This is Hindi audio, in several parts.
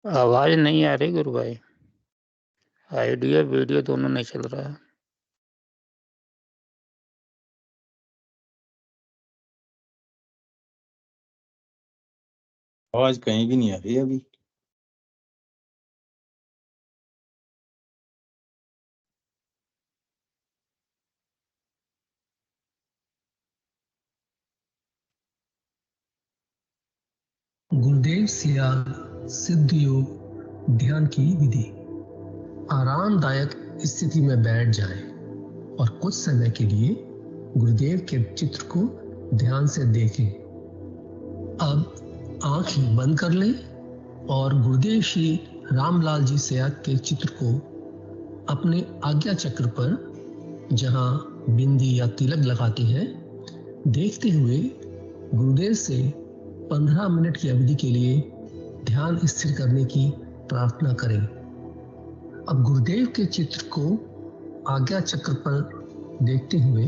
आवाज नहीं आ रही गुरु भाई। ऑडियो वीडियो दोनों नहीं चल रहा है। आवाज कहीं भी नहीं आ रही अभी। गुरुदेव सियाल सिद्ध योग ध्यान की विधि। आरामदायक स्थिति में बैठ जाएं और कुछ समय के लिए गुरुदेव के चित्र को ध्यान से देखें। अब आंखें बंद कर लें और गुरुदेव श्री रामलाल जी सियाल के चित्र को अपने आज्ञा चक्र पर, जहां बिंदी या तिलक लगाते हैं, देखते हुए गुरुदेव से 15 मिनट की अवधि के लिए ध्यान स्थिर करने की प्रार्थना करें। अब गुरुदेव के चित्र को आज्ञा चक्र पर देखते हुए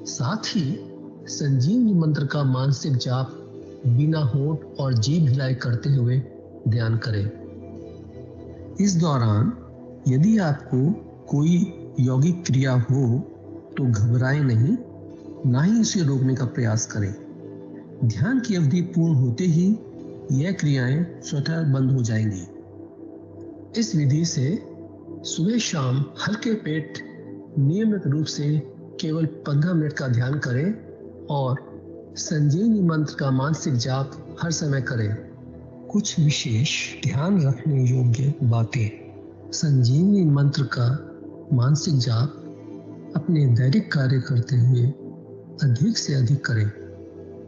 साथ ही संजीवनी मंत्र का मानसिक जाप बिना होंठ और जीभ हिलाए करते हुए ध्यान करें। इस दौरान यदि आपको कोई यौगिक क्रिया हो तो घबराएं नहीं, ना ही उसे रोकने का प्रयास करें। ध्यान की अवधि पूर्ण होते ही यह क्रियाएं स्वतः बंद हो जाएंगी। इस विधि से सुबह शाम हल्के पेट नियमित रूप से केवल 15 मिनट का ध्यान करें और संजीवनी मंत्र का मानसिक जाप हर समय करें। कुछ विशेष ध्यान रखने योग्य बातें। संजीवनी मंत्र का मानसिक जाप अपने दैनिक कार्य करते हुए अधिक से अधिक करें।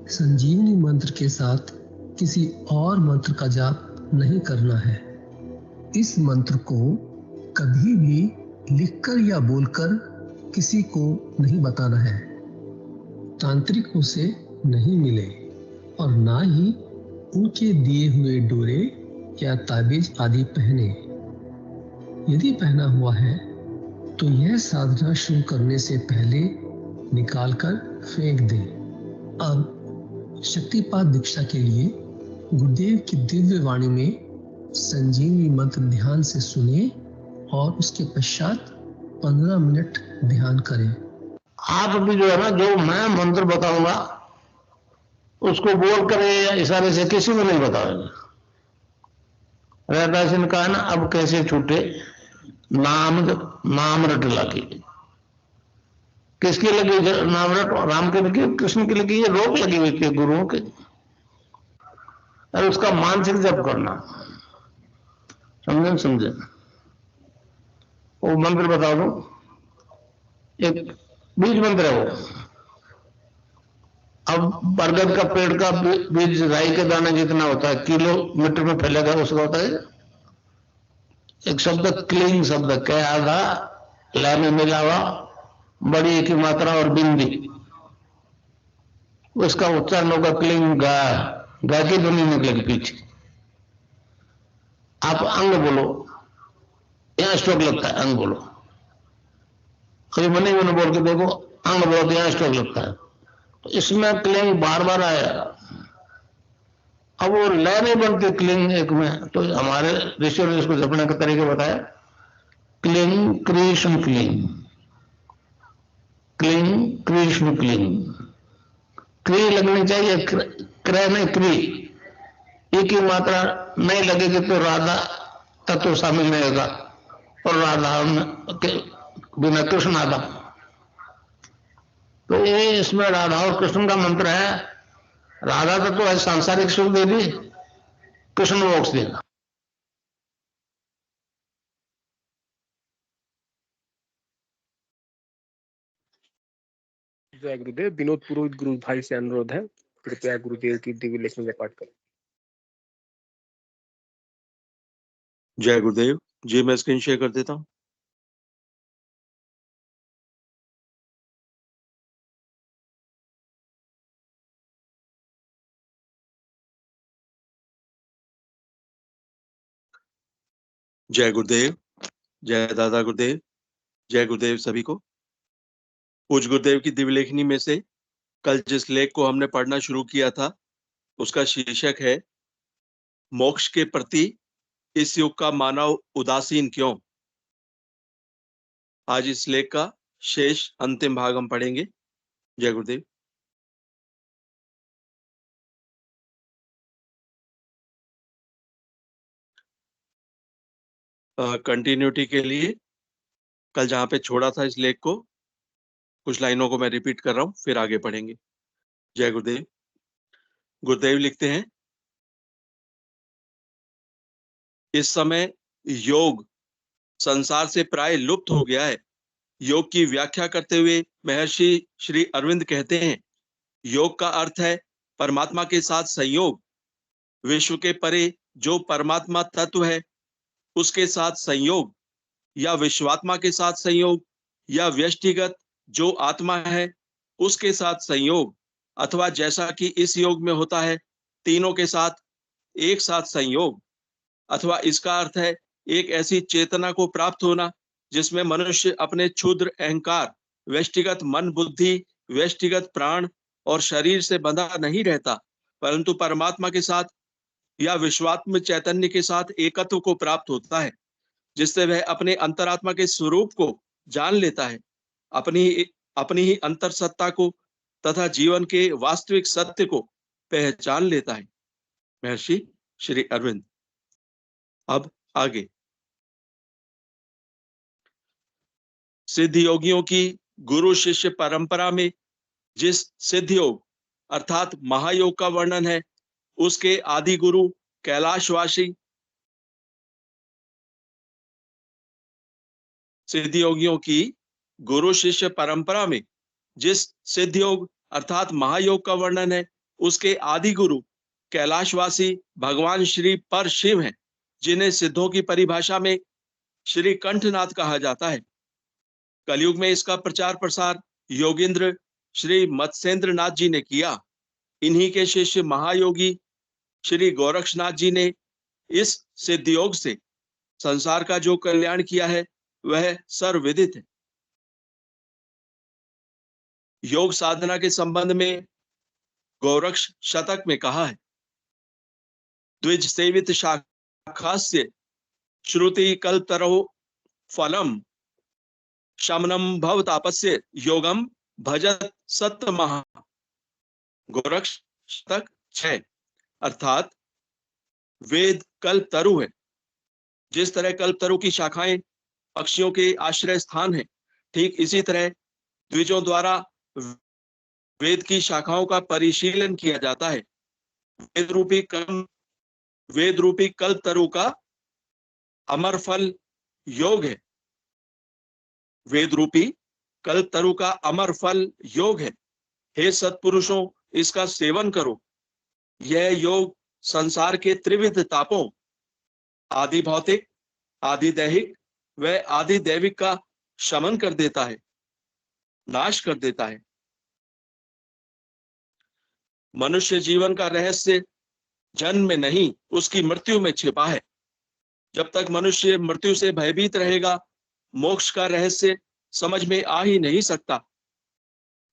संजीवनी मंत्र के साथ किसी और मंत्र का जाप नहीं करना है। इस मंत्र को कभी भी लिखकर या बोलकर किसी को नहीं बताना है। तांत्रिकों से नहीं मिले और ना ही उनके दिए हुए डोरे या ताबीज आदि पहने। यदि पहना हुआ है तो यह साधना शुरू करने से पहले निकालकर फेंक दें। अब शक्तिपात दीक्षा के लिए गुरुदेव की दिव्य वाणी में संजीवनी मंत्र ध्यान से सुने और उसके पश्चात 15 मिनट ध्यान करें। आप भी जो है ना, जो मैं मंत्र बताऊंगा उसको बोल कर या इशारे से किसी को नहीं बताओगे। रहदास ने कहा ना, अब कैसे छूटे नाम रट लगी। किसकी लगी नाम रट? राम की लगी, कृष्ण की लगी, ये रोक लगी हुई थी गुरुओं के। और उसका मानसिक जप करना, समझे? वो मंत्र बता दो, एक बीज मंत्र है वो। अब बरगद का पेड़ का बीज राई के दाने जितना होता है, किलोमीटर में फैलेगा, उसका होता है एक शब्द क्लीन शब्द, क्या आधा ला में मिला हुआ, बड़ी की मात्रा और बिंदी, उसका उच्चारण होगा क्लीन गा। गा की ध्वनि निकलेगी पीछे। आप अंग बोलो, यहां स्ट्रोक लगता है, अंग बोलो। कभी मनी मैंने बोल के देखो, अंग बोलो तो यहां स्ट्रोक लगता है। तो इसमें क्लिंग बार बार आएगा। अब वो लय नहीं बनती क्लिंग एक में, तो हमारे ऋषियों ने इसको जपने का तरीके बताया। Cling Krishna cling, cling Krishna cling. क्री लगनी चाहिए, क्रय नहीं क्री। ई की मात्रा नहीं लगेगी तो राधा तत्व शामिल नहीं होगा, और राधा के बिना कृष्ण आधा। तो ये इसमें राधा और कृष्ण का मंत्र है। राधा तत्व है सांसारिक सुख दे दी, कृष्ण मोक्ष देगा। जय गुरुदेव। विनोद पुरोहित गुरु भाई से अनुरोध है, कृपया गुरुदेव की दिव्य लेखन का पाठ करें। जय गुरुदेव जी, मैं स्क्रीन शेयर कर देता हूँ। जय गुरुदेव, जय दादा गुरुदेव, जय गुरुदेव सभी को। पूज्य गुरुदेव की दिव्य लेखनी में से कल जिस लेख को हमने पढ़ना शुरू किया था उसका शीर्षक है मोक्ष के प्रति इस युग का मानव उदासीन क्यों? आज इस लेख का शेष अंतिम भाग हम पढ़ेंगे। जय गुरुदेव। कंटिन्यूटी के लिए कल जहां पे छोड़ा था इस लेख को, कुछ लाइनों को मैं रिपीट कर रहा हूं, फिर आगे पढ़ेंगे। जय गुरुदेव। गुरुदेव लिखते हैं, इस समय योग संसार से प्राय लुप्त हो गया है। योग की व्याख्या करते हुए महर्षि श्री अरविंद कहते हैं, योग का अर्थ है परमात्मा के साथ संयोग। विश्व के परे जो परमात्मा तत्व है उसके साथ संयोग, या विश्वात्मा के साथ संयोग, या व्यष्टिगत जो आत्मा है उसके साथ संयोग, अथवा जैसा कि इस योग में होता है तीनों के साथ एक साथ संयोग, अथवा इसका अर्थ है एक ऐसी चेतना को प्राप्त होना जिसमें मनुष्य अपने क्षुद्र अहंकार, व्यष्टिगत मन बुद्धि, व्यष्टिगत प्राण और शरीर से बंधा नहीं रहता, परंतु परमात्मा के साथ या विश्वात्म चैतन्य के साथ एकत्व को प्राप्त होता है, जिससे वह अपने अंतरात्मा के स्वरूप को जान लेता है, अपनी ही अंतर सत्ता को तथा जीवन के वास्तविक सत्य को पहचान लेता है। महर्षि श्री अरविंद। अब आगे, सिद्ध योगियों की गुरु शिष्य परंपरा में जिस सिद्ध योग अर्थात महायोग का वर्णन है, उसके आदि गुरु कैलाशवासी सिद्ध योगियों की गुरु शिष्य परंपरा में जिस सिद्ध योग अर्थात महायोग का वर्णन है, उसके आदि गुरु कैलाशवासी भगवान श्री पर शिव हैं, जिन्हें सिद्धों की परिभाषा में श्री कंठनाथ कहा जाता है। कलयुग में इसका प्रचार प्रसार योगेंद्र श्री मत्स्येंद्र नाथ जी ने किया। इन्हीं के शिष्य महायोगी श्री गोरक्षनाथ जी ने इस सिद्ध योग से संसार का जो कल्याण किया है वह सर्वविदित है। योग साधना के संबंध में गोरक्ष शतक में कहा है, द्विज सेवित शाखास्य श्रुति कल्पतरो फलम शमनम भव तापस्य योगम भजत सत्य महा। गोरक्ष शतक 6। अर्थात वेद कल्पतरु है। जिस तरह कल्पतरु की शाखाएं पक्षियों के आश्रय स्थान है, ठीक इसी तरह द्विजों द्वारा वेद की शाखाओं का परिशीलन किया जाता है। वेद रूपी कल्पतरु का अमर फल योग है। वेद रूपी कल्पतरु का अमर फल योग है। हे सत्पुरुषों, इसका सेवन करो। यह योग संसार के त्रिविध तापों, आदि भौतिक, आदि दैहिक व आदि दैविक का शमन कर देता है, नाश कर देता है। मनुष्य जीवन का रहस्य जन्म में नहीं, उसकी मृत्यु में छिपा है। जब तक मनुष्य मृत्यु से भयभीत रहेगा, मोक्ष का रहस्य समझ में आ ही नहीं सकता।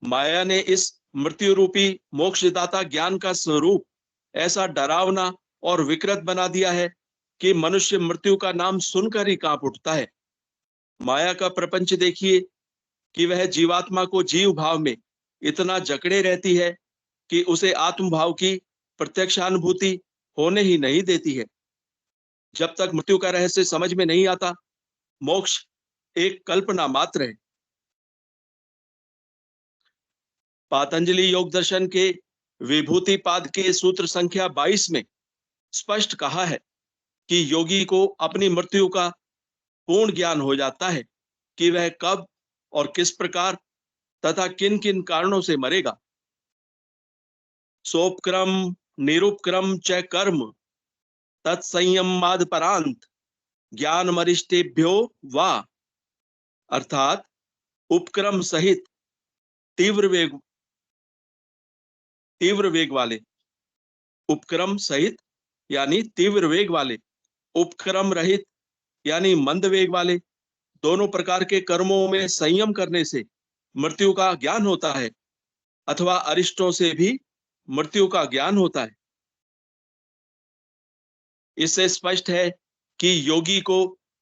माया ने इस मृत्यु रूपी मोक्षदाता ज्ञान का स्वरूप ऐसा डरावना और विकृत बना दिया है कि मनुष्य मृत्यु का नाम सुनकर ही कांप उठता है। माया का प्रपंच देखिए कि वह जीवात्मा को जीव भाव में इतना जकड़े रहती है कि उसे आत्म भाव की प्रत्यक्षानुभूति होने ही नहीं देती है। जब तक मृत्यु का रहस्य समझ में नहीं आता, मोक्ष एक कल्पना मात्र है। पातंजलि योग दर्शन के विभूति पाद के सूत्र संख्या 22 में स्पष्ट कहा है कि योगी को अपनी मृत्यु का पूर्ण ज्ञान हो जाता है कि वह कब और किस प्रकार तथा किन किन कारणों से मरेगा। सोपक्रम निरुपक्रम च कर्म तत्संयमाद परांत ज्ञान मरिष्टेभ्यो वा। अर्थात उपक्रम सहित तीव्र वेग वाले, उपक्रम सहित यानी तीव्र वेग वाले, उपक्रम रहित यानी मंद वेग वाले, दोनों प्रकार के कर्मों में संयम करने से मृत्यु का ज्ञान होता है, अथवा अरिष्टों से भी मृत्यु का ज्ञान होता है। इससे स्पष्ट है कि योगी को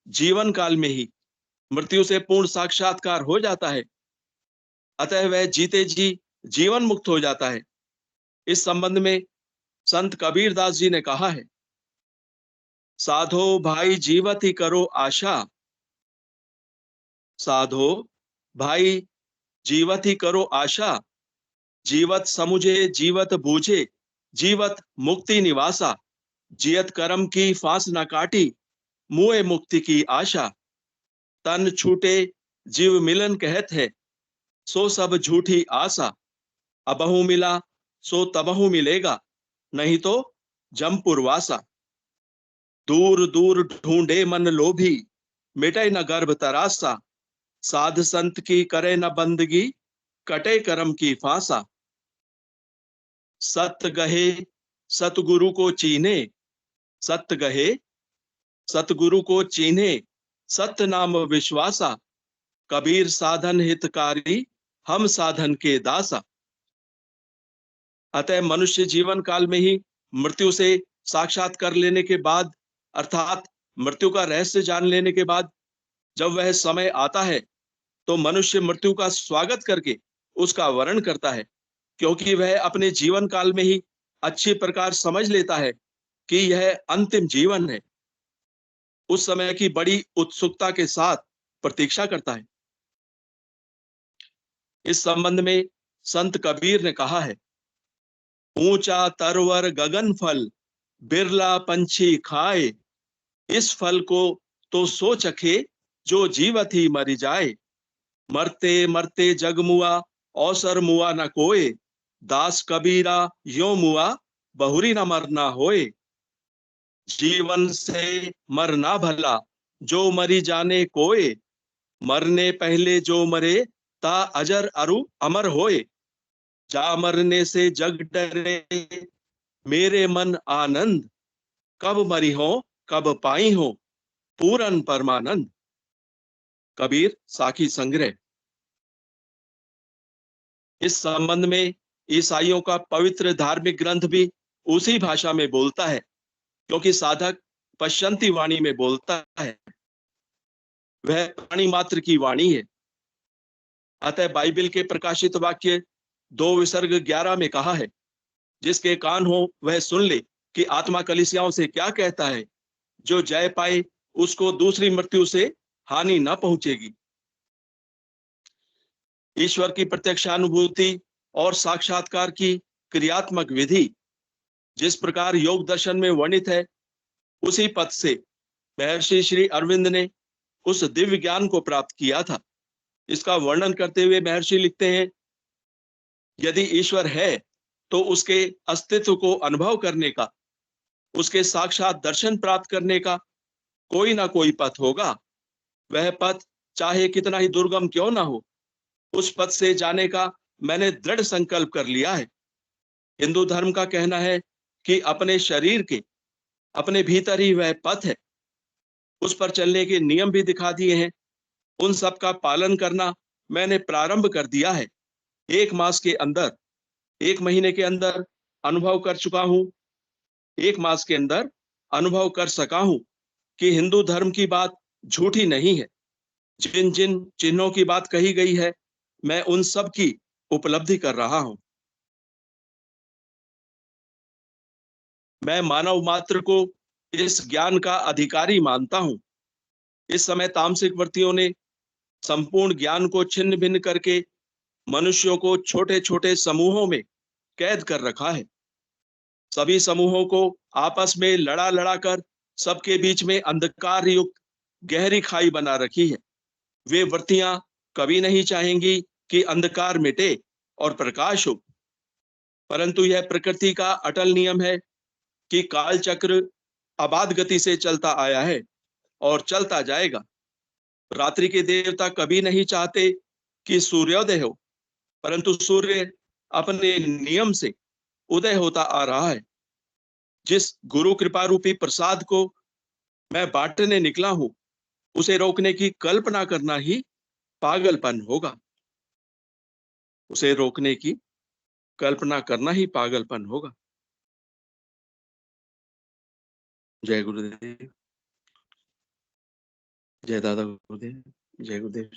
जीवन काल में ही मृत्यु से पूर्ण साक्षात्कार हो जाता है, अतः वह जीते जी जीवन मुक्त हो जाता है। इस संबंध में संत कबीर दास जी ने कहा है, साधो भाई जीवत ही करो आशा, साधो भाई जीवत ही करो आशा, जीवत समुझे जीवत बूझे, जीवत मुक्ति निवासा, जियत कर्म की फांस न काटी, मुए मुक्ति की आशा। तन छूटे जीव मिलन कहत है, सो सब झूठी आशा, अबहु मिला सो तबहु मिलेगा, नहीं तो जमपुरवासा। दूर दूर ढूंढे मन लोभी, मिटे न गर्भ तरासा, साध संत की करे न बंदगी, कटे कर्म की फांसा। सत गहे सतगुरु को चीने, सत गहे सतगुरु को चीने, सत्य नाम विश्वासा, कबीर साधन हितकारी, हम साधन के दासा। अतः मनुष्य जीवन काल में ही मृत्यु से साक्षात कर लेने के बाद, अर्थात मृत्यु का रहस्य जान लेने के बाद, जब वह समय आता है तो मनुष्य मृत्यु का स्वागत करके उसका वर्ण करता है, क्योंकि वह अपने जीवन काल में ही अच्छी प्रकार समझ लेता है कि यह अंतिम जीवन है। उस समय की बड़ी उत्सुकता के साथ प्रतीक्षा करता है। इस संबंध में संत कबीर ने कहा है, ऊंचा तरवर गगन फल, बिरला पंछी खाए, इस फल को तो सो चखे, जो जीवत ही मरी जाए। मरते मरते जग मुआ, अवसर मुआ न कोय, दास कबीरा यो मुआ, बहुरी न मरना होए। जीवन से मरना भला, जो मरी जाने कोय, मरने पहले जो मरे, ता अजर अरु अमर होए। जा मरने से जग डरे, मेरे मन आनंद, कब मरी हो कब पाई हो, पूरन परमानंद। कबीर साखी संग्रह। इस संबंध में ईसाइयों का पवित्र धार्मिक ग्रंथ भी उसी भाषा में बोलता है, क्योंकि साधक पश्चंती वाणी में बोलता है, वह प्राणी मात्र की वाणी है। अतः बाइबल के प्रकाशित वाक्य 2 विसर्ग 11 में कहा है, जिसके कान हो वह सुन ले कि आत्मा कलीसियाओं से क्या कहता है। जो जय पाए उसको दूसरी मृत्यु से हानि न पहुंचेगी। ईश्वर की प्रत्यक्षानुभूति और साक्षात्कार की क्रियात्मक विधि जिस प्रकार योग दर्शन में वर्णित है, उसी पथ से महर्षि श्री अरविंद ने उस दिव्य ज्ञान को प्राप्त किया था। इसका वर्णन करते हुए महर्षि लिखते हैं, यदि ईश्वर है तो उसके अस्तित्व को अनुभव करने का, उसके साक्षात दर्शन प्राप्त करने का कोई ना कोई पथ होगा। वह पथ चाहे कितना ही दुर्गम क्यों ना हो, उस पथ से जाने का मैंने दृढ़ संकल्प कर लिया है। हिंदू धर्म का कहना है कि अपने शरीर के अपने भीतर ही वह पथ है। उस पर चलने के नियम भी दिखा दिए हैं। उन सब का पालन करना मैंने प्रारंभ कर दिया है। 1 मास के अंदर, 1 महीने के अंदर अनुभव कर चुका हूं, 1 मास के अंदर अनुभव कर सका हूं कि हिंदू धर्म की बात झूठी नहीं है। जिन जिन चिन्हों की बात कही गई है, मैं उन सब की उपलब्धि कर रहा हूं। मैं मानव मात्र को इस ज्ञान का अधिकारी मानता हूं। इस समय तामसिक वृत्तियों ने संपूर्ण ज्ञान को छिन्न भिन्न करके मनुष्यों को छोटे छोटे समूहों में कैद कर रखा है। सभी समूहों को आपस में लड़ा लड़ा कर सबके बीच में अंधकार युक्त गहरी खाई बना रखी है। वे वृत्तियां कभी नहीं चाहेंगी कि अंधकार मिटे और प्रकाश हो, परंतु यह प्रकृति का अटल नियम है कि काल चक्र अबाध गति से चलता आया है और चलता जाएगा। रात्रि के देवता कभी नहीं चाहते कि सूर्योदय हो, परंतु सूर्य अपने नियम से उदय होता आ रहा है। जिस गुरु कृपा रूपी प्रसाद को मैं बांटने निकला हूं, उसे रोकने की कल्पना करना ही पागलपन होगा। उसे रोकने की कल्पना करना ही पागलपन होगा। जय गुरुदेव। जय दादा गुरुदेव, जय गुरुदेव।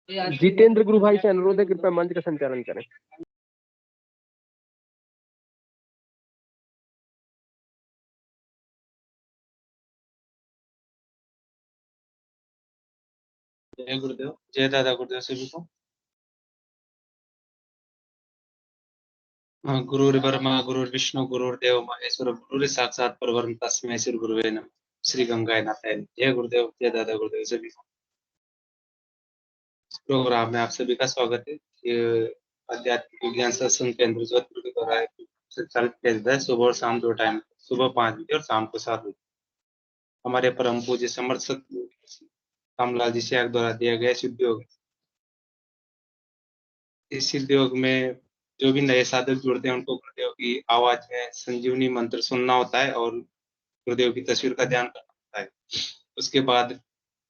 जितेंद्र गुरु भाई से अनुरोध है, कृपया मंच का संचालन करें। जय गुरुदेव, जय दादा गुरुदेव सभी को। गुरुर्ब्रह्मा गुरुर्विष्णु गुरुर्देव महेश्वर, गुरु साक्षात परब्रह्म तस्मै श्री गुरुवे नमः। श्री गंगाए नाथाय। जय गुरुदेव, जय दादा गुरुदेव सभी को। इस प्रोग्राम में आप सभी का स्वागत है। ये आध्यात्मिक विज्ञान सत्संग केंद्र जोधपुर के द्वारा संचालित किया जाता है। सुबह और शाम 2 टाइम, सुबह 5 बजे और शाम को 7 बजे। हमारे परम पूज्य समर्थ सतगुरु रामलाल जी से द्वारा दिया गया सिद्ध योग। इस सिद्ध योग में जो भी नए साधक जुड़ते हैं उनको गुरुदेव की आवाज में संजीवनी मंत्र सुनना होता है और गुरुदेव की तस्वीर का ध्यान करना होता है। उसके बाद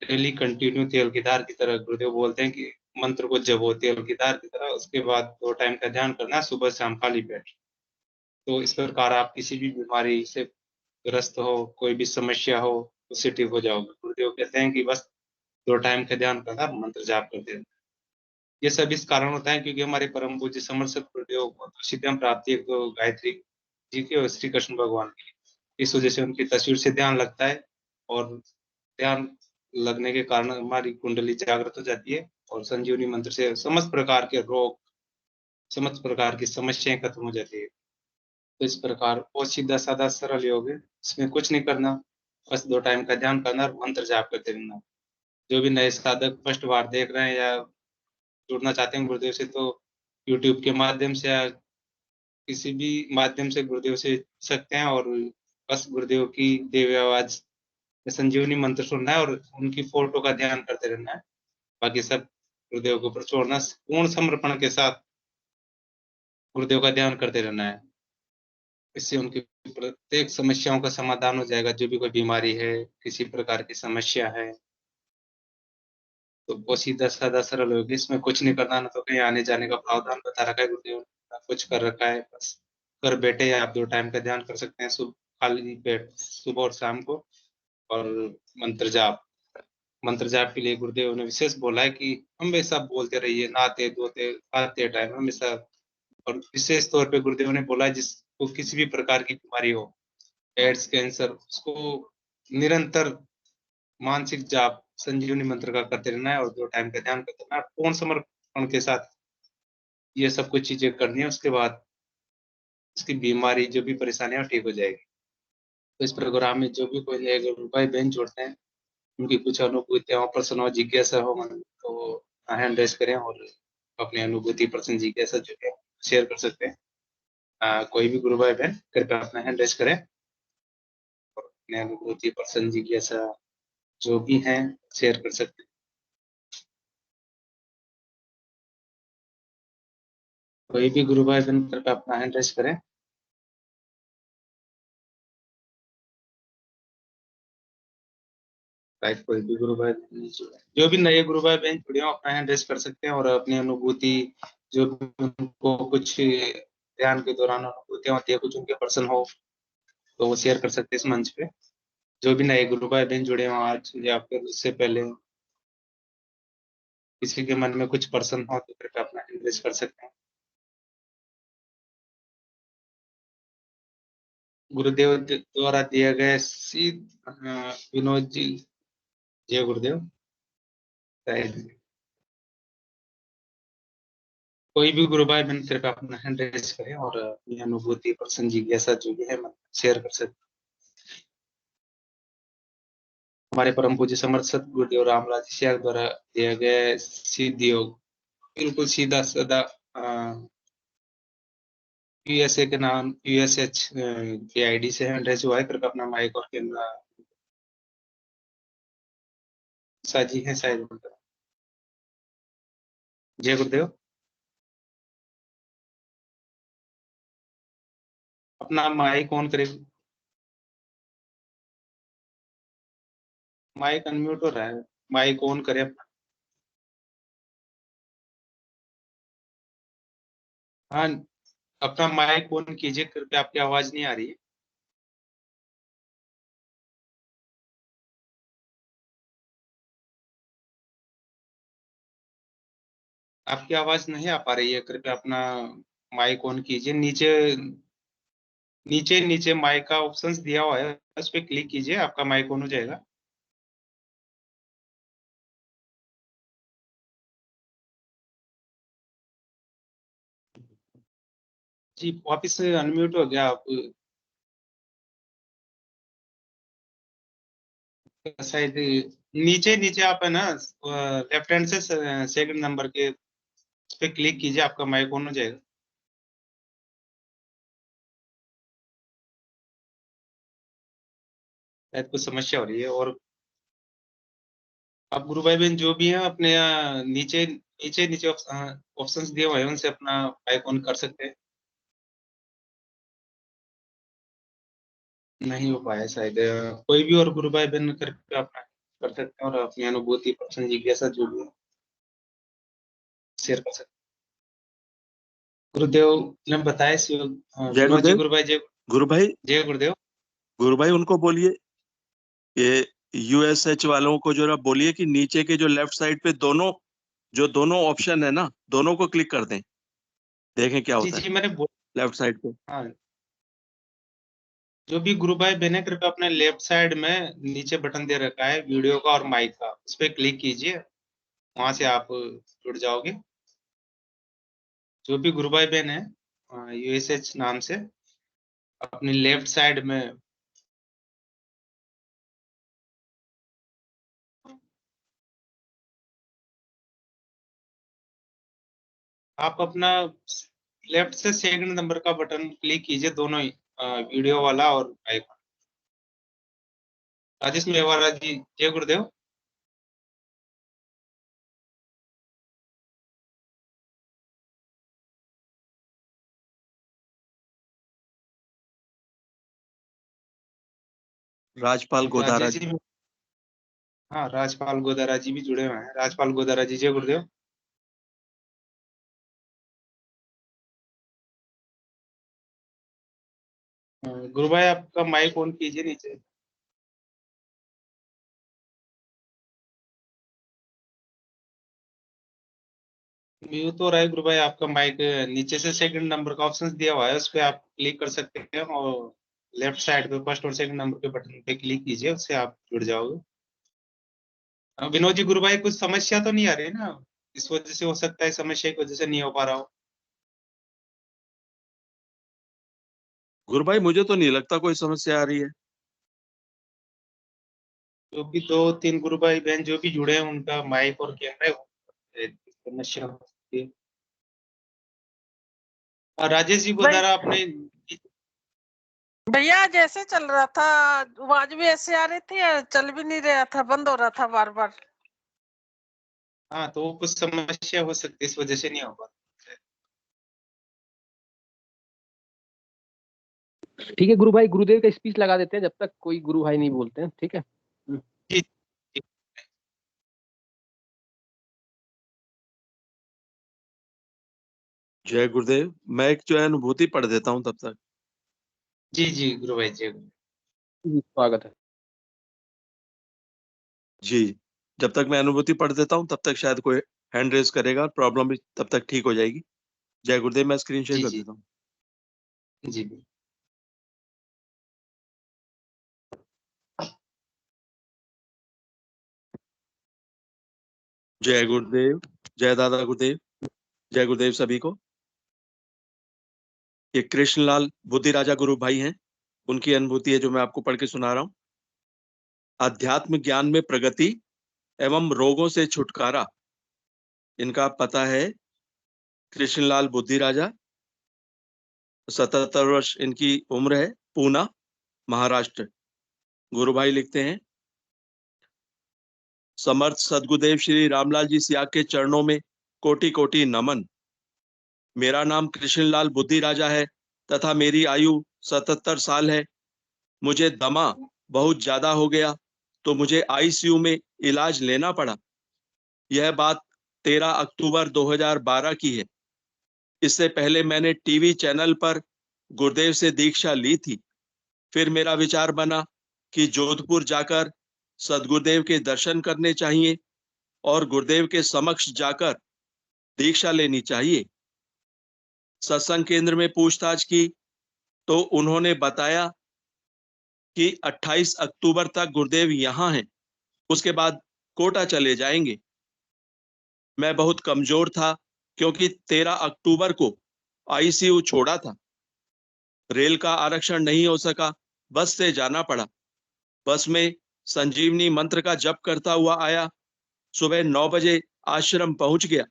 डेली कंटिन्यू तेल की धार की तरह गुरुदेव बोलते हैं कि मंत्र को जपो तेल की धार की तरह। उसके बाद 2 टाइम का ध्यान करना है, सुबह शाम खाली पेट। तो इस प्रकार आप किसी भी बीमारी से ग्रस्त हो, कोई भी समस्या हो, उससे ठीक हो जाओगे। गुरुदेव कहते हैं कि बस 2 टाइम का ध्यान करना, मंत्र जाप करते रहना। ये सब इस कारण होता है क्योंकि हमारे परम पूज्य समर्थ सतगुरुदेव को सिद्धियां प्राप्ति है, तो गायत्री जी की और श्री कृष्ण भगवान की। इस वजह से उनकी तस्वीर से ध्यान लगता है और ध्यान लगने के कारण हमारी कुंडली जागृत हो जाती है और संजीवनी मंत्र से समस्त प्रकार के रोग, समस्त प्रकार की समस्याएं खत्म हो जाती है। तो इस प्रकार बहुत सीधा साधा सरल योग है, इसमें कुछ नहीं करना, बस 2 टाइम का ध्यान करना और मंत्र जाप करते रहना। जो भी नए साधक फर्स्ट बार देख रहे हैं या जुड़ना चाहते हैं गुरुदेव से, तो यूट्यूब के माध्यम से या किसी भी माध्यम से गुरुदेव से जुड़ सकते हैं और बस गुरुदेव की दिव्य आवाज संजीवनी मंत्र सुनना है और उनकी फोटो का ध्यान करते रहना है। बाकी सब गुरुदेव के ऊपर छोड़ना, पूर्ण समर्पण के साथ गुरुदेव का ध्यान करते रहना है। इससे उनकी प्रत्येक समस्याओं का समाधान हो जाएगा। जो भी कोई बीमारी है, किसी प्रकार की समस्या है, तो वो सीधा साधा सरल होगी। इसमें कुछ नहीं करना, ना तो कहीं आने जाने का प्रावधान बता रखा है गुरुदेव ने, ना कुछ कर रखा है। बस घर बैठे आप 2 टाइम का ध्यान कर सकते हैं, खाली पेट सुबह और शाम को। और मंत्र जाप, मंत्र जाप के लिए गुरुदेव ने विशेष बोला है कि हमेशा बोलते रहिए, नहाते धोते खाते टाइम हमेशा। और विशेष तौर पे गुरुदेव ने बोला है जिसको किसी भी प्रकार की बीमारी हो, एड्स, कैंसर, उसको निरंतर मानसिक जाप संजीवनी मंत्र का करते रहना है और 2 टाइम का ध्यान करते रहना है। पूर्ण समर्पण के साथ ये सब कुछ चीजें करनी है। उसके बाद उसकी बीमारी, जो भी परेशानी है, वो ठीक हो जाएगी। तो इस प्रोग्राम में जो भी कोई नए गुरु भाई बहन जुड़ते हैं, उनकी कुछ अनुभूतियां, प्रश्न हो, जिज्ञासा हो मन, तो हैंड रेज करें और अपनी अनुभूति, प्रश्न, जिज्ञासा जो है शेयर कर सकते हैं। कोई भी गुरु भाई बहन कृपया अपना हैंड रेज करें और अपनी अनुभूति, प्रश्न, जिज्ञासा जो भी हैं शेयर कर सकते हैं। कोई भी गुरु भाई बहन कृपया अपना हैंड रेज करें। राइट, कोई भी गुरु भाई बहन नहीं जुड़े, जो भी नए गुरु भाई बहन जुड़े हो अपना हैंड रेज कर सकते हैं और अपनी अनुभूति, जो भी उनको कुछ ध्यान के दौरान अनुभूतियां होती है, कुछ उनके पर्सन हो, तो वो शेयर कर सकते हैं इस मंच पे। जो भी नए गुरु भाई बहन जुड़े हो आज या फिर उससे पहले, किसी के मन में कुछ पर्सन हो तो कृपया अपना हैंड रेज कर सकते हैं। गुरुदेव द्वारा दिया गया विनोद जी, जय गुरुदेव। कोई भी गुरु भाई बहन कृपया अपना हैंड रेज करें और अपनी अनुभूति, प्रसन्न, जिज्ञासा जो भी है शेयर कर सकते हैं। हमारे परम पूज्य समर्थ सतगुरुदेव रामलाल जी द्वारा दिया गया सिद्ध योग बिल्कुल सीधा साधा यूएसए के नाम यूएसएच के आईडी से एड्रेस हुआ है। कृपया अपना माइक और कैमरा साजी है शायद। जय गुरुदेव। अपना माइक ऑन करें। माइक अनम्यूट हो रहा है, माइक ऑन करें अपना। हाँ, अपना माइक ऑन कीजिए कृपया, आपकी आवाज नहीं आ रही है। आपकी आवाज नहीं आ पा रही है, कृपया अपना माइक ऑन कीजिए। नीचे नीचे नीचे माइक का ऑप्शंस दिया हुआ है, उस पर क्लिक कीजिए, आपका माइक ऑन हो जाएगा। जी वापिस अनम्यूट हो गया आप शायद। नीचे नीचे आप है ना, लेफ्ट हैंड से सेकंड नंबर के उस पे क्लिक कीजिए, आपका माइक ऑन हो जाएगा। शायद कुछ समस्या हो रही है। और आप गुरु भाई बहन जो भी हैं अपने नीचे नीचे नीचे ऑप्शंस दिए हुए हैं, उनसे अपना माइक ऑन कर सकते हैं। नहीं हो पाया शायद। कोई भी और गुरु भाई बहन करके अपना कर सकते हैं और अपनी अनुभूति प्रश्न जिज्ञासा जो भी है शेयर कर सकते हैं। गुरुदेव ने बताया जय विनोद जी गुरुदेव। गुरु भाई जय गुरु भाई, जय गुरुदेव। गुरु भाई उनको बोलिए, ये यूएसएच वालों को जरा बोलिए कि नीचे के जो लेफ्ट साइड पे दोनों ऑप्शन है ना, दोनों को क्लिक कर दें, देखें क्या जी होता है जी मैंने लेफ्ट साइड पे। हाँ, जो भी गुरु भाई बहन है कृपया अपने लेफ्ट साइड में नीचे बटन दे रखा है वीडियो का और माइक का, उस पर क्लिक कीजिए, वहां से आप जुड़ जाओगे। जो भी गुरु भाई बहन है यूएसएच नाम से, अपनी लेफ्ट साइड में आप अपना लेफ्ट से सेकंड नंबर का बटन क्लिक कीजिए, दोनों ही वीडियो वाला और माइक। राजेश मेवाड़ा जी जय गुरुदेव। राजपाल गोदारा राजेश जी। जी, हाँ राजपाल गोदारा जी भी जुड़े हुए हैं। राजपाल गोदारा जी जय गुरुदेव। गुरु भाई आपका माइक ऑन कीजिए नीचे। म्यूट हो रहा है गुरु भाई आपका माइक। नीचे से सेकंड नंबर का ऑप्शन दिया हुआ है, उस पर आप क्लिक कर सकते हैं और लेफ्ट साइड पे फर्स्ट और सेकंड नंबर के बटन पे क्लिक कीजिए, उससे आप जुड़ जाओगे। विनोद जी गुरु भाई कुछ समस्या तो नहीं आ रही है ना? इस वजह से हो सकता है, समस्या की वजह से नहीं हो पा रहा हो। गुरु भाई मुझे तो नहीं लगता कोई समस्या आ रही है। जो भी दो तीन गुरु भाई बहन जो भी जुड़े हैं उनका माइक और कैमरा समस्या हो सकती है। और राजेश जी भाई गोदारा अपने भैया जैसे चल रहा था आवाज भी ऐसे आ रही थी, चल भी नहीं रहा था, बंद हो रहा था बार बार। हाँ तो कुछ समस्या हो सकती है, इस वजह से नहीं हो पा ठीक है गुरु भाई, गुरुदेव का स्पीच लगा देते हैं जब तक कोई गुरु भाई नहीं बोलते हैं, ठीक है। जी जय गुरुदेव। मैं एक जो है अनुभूति पढ़ देता हूँ तब तक। जी जी गुरु भाई जी। जी, स्वागत है। जी, जब तक मैं अनुभूति पढ़ देता हूँ तब तक शायद कोई हैंड रेज करेगा, प्रॉब्लम भी तब तक ठीक हो जाएगी। जय गुरुदेव, मैं स्क्रीन शेयर जी कर जी देता हूँ। जी जय गुरुदेव, जय दादा गुरुदेव, जय गुरुदेव सभी को। ये कृष्णलाल बुद्धि राजा गुरु भाई हैं, उनकी अनुभूति है जो मैं आपको पढ़ के सुना रहा हूँ। अध्यात्म ज्ञान में प्रगति एवं रोगों से छुटकारा, इनका पता है कृष्णलाल बुद्धि राजा, 77 वर्ष इनकी उम्र है, पूना, महाराष्ट्र। गुरु भाई लिखते हैं, समर्थ सद्गुरुदेव श्री रामलाल जी सियाग के चरणों में कोटि कोटि नमन। मेरा नाम कृष्णलाल बुद्धि राजा है तथा मेरी आयु 77 साल है। मुझे दमा बहुत ज्यादा हो गया तो मुझे आईसीयू में इलाज लेना पड़ा। यह बात 13 अक्टूबर 2012 की है। इससे पहले मैंने टीवी चैनल पर गुरुदेव से दीक्षा ली थी। फिर मेरा विचार बना कि जोधपुर जाकर सद्गुरुदेव के दर्शन करने चाहिए और गुरुदेव के समक्ष जाकर दीक्षा लेनी चाहिए। सत्संग केंद्र में पूछताछ की तो उन्होंने बताया कि 28 अक्टूबर तक गुरुदेव यहाँ हैं, उसके बाद कोटा चले जाएंगे। मैं बहुत कमजोर था क्योंकि 13 अक्टूबर को आईसीयू छोड़ा था। रेल का आरक्षण नहीं हो सका, बस से जाना पड़ा। बस में संजीवनी मंत्र का जप करता हुआ आया। सुबह 9 बजे आश्रम पहुंच गया।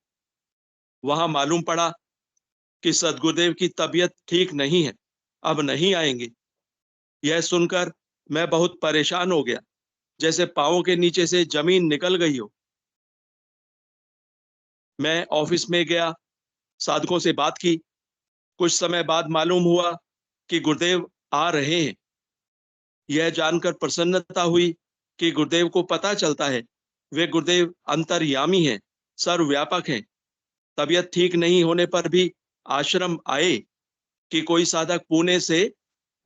वहां मालूम पड़ा कि सद्गुरुदेव की तबीयत ठीक नहीं है, अब नहीं आएंगे। यह सुनकर मैं बहुत परेशान हो गया, जैसे पांवों के नीचे से जमीन निकल गई हो। मैं ऑफिस में गया, साधकों से बात की। कुछ समय बाद मालूम हुआ कि गुरुदेव आ रहे हैं। यह जानकर प्रसन्नता हुई कि गुरुदेव को पता चलता है। वे गुरुदेव अंतर्यामी हैं, सर्वव्यापक हैं। तबीयत ठीक नहीं होने पर भी आश्रम आए कि कोई साधक पुणे से